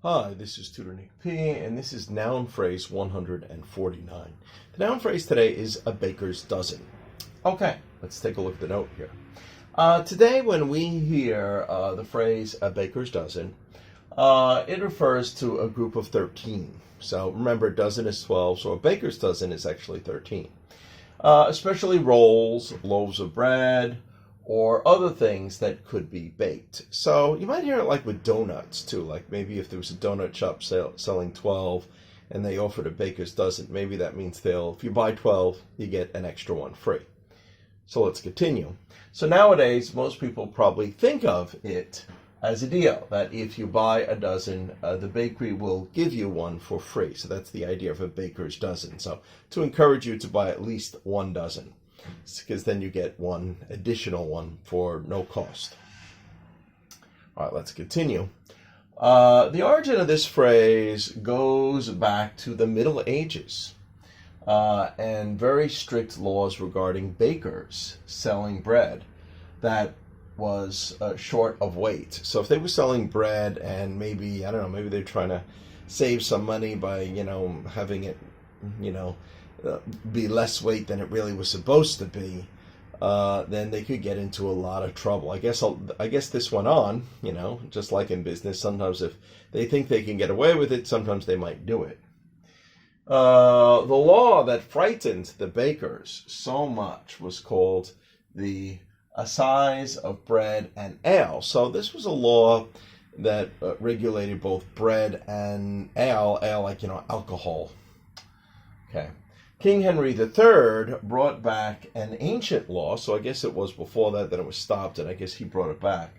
Hi, this is Tutor Nick P, and this is noun phrase 149. The noun phrase today is a baker's dozen. Okay, let's take a look at the note here. Today, when we hear the phrase a baker's dozen, it refers to a group of 13. So remember, a dozen is 12, so a baker's dozen is actually 13. Especially rolls, loaves of bread, or other things that could be baked. So you might hear it like with donuts too, like maybe if there was a donut shop selling 12 and they offered a baker's dozen, maybe that means if you buy 12, you get an extra one free. So let's continue. So nowadays, most people probably think of it as a deal, that if you buy a dozen, the bakery will give you one for free. So that's the idea of a baker's dozen. So to encourage you to buy at least one dozen, because then you get one additional one for no cost. All right, let's continue. The origin of this phrase goes back to the Middle Ages and very strict laws regarding bakers selling bread that was short of weight. So if they were selling bread and maybe, I don't know, maybe they're trying to save some money by, having it, be less weight than it really was supposed to be, then they could get into a lot of trouble. I guess this went on, just like in business. Sometimes if they think they can get away with it, sometimes they might do it. The law that frightened the bakers so much was called the assize of bread and ale. So this was a law that regulated both bread and ale like, alcohol. Okay. King Henry III brought back an ancient law, so I guess it was before that it was stopped, and I guess he brought it back,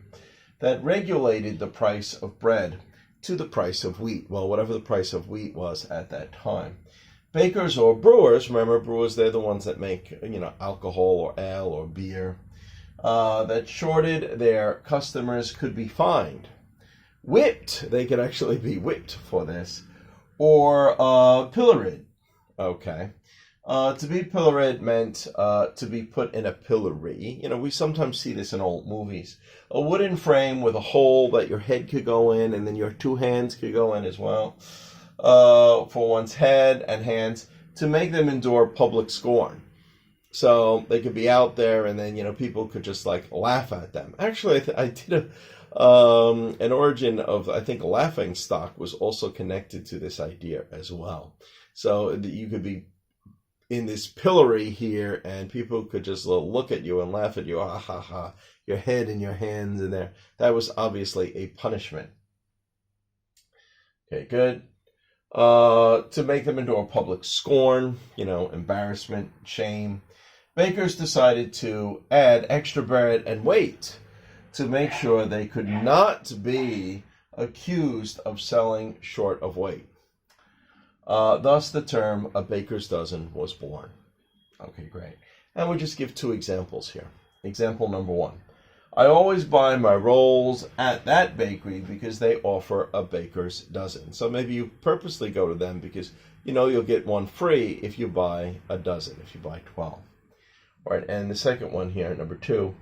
that regulated the price of bread to the price of wheat. Well, whatever the price of wheat was at that time. Bakers or brewers, remember brewers, they're the ones that make, alcohol or ale or beer, that shorted their customers could be fined. Whipped, they could actually be whipped for this, or pilloried. Okay. To be pilloried meant to be put in a pillory. We sometimes see this in old movies. A wooden frame with a hole that your head could go in, and then your two hands could go in as well, for one's head and hands, to make them endure public scorn. So they could be out there, and then, people could just laugh at them. Actually, I did an origin of, I think, laughing stock was also connected to this idea as well. So you could be in this pillory here, and people could just look at you and laugh at you, ha ha ha, your head and your hands in there. That was obviously a punishment. Okay, good. To make them endure public scorn, embarrassment, shame, bakers decided to add extra bread and weight to make sure they could not be accused of selling short of weight. Thus, the term a baker's dozen was born. Okay, great. And we'll just give two examples here. Example number one. I always buy my rolls at that bakery because they offer a baker's dozen. So maybe you purposely go to them because you'll get one free if you buy a dozen, if you buy 12. All right, and the second one here, number two.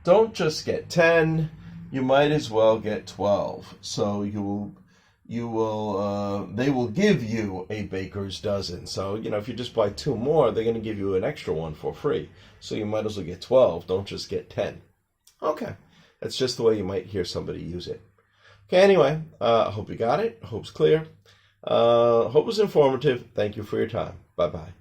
Don't just get 10, you might as well get 12. So they will give you a baker's dozen. So, if you just buy 2 more, they're going to give you an extra one for free. So you might as well get 12. Don't just get 10. Okay. That's just the way you might hear somebody use it. Okay, anyway, I hope you got it. I hope it's clear. Hope it was informative. Thank you for your time. Bye-bye.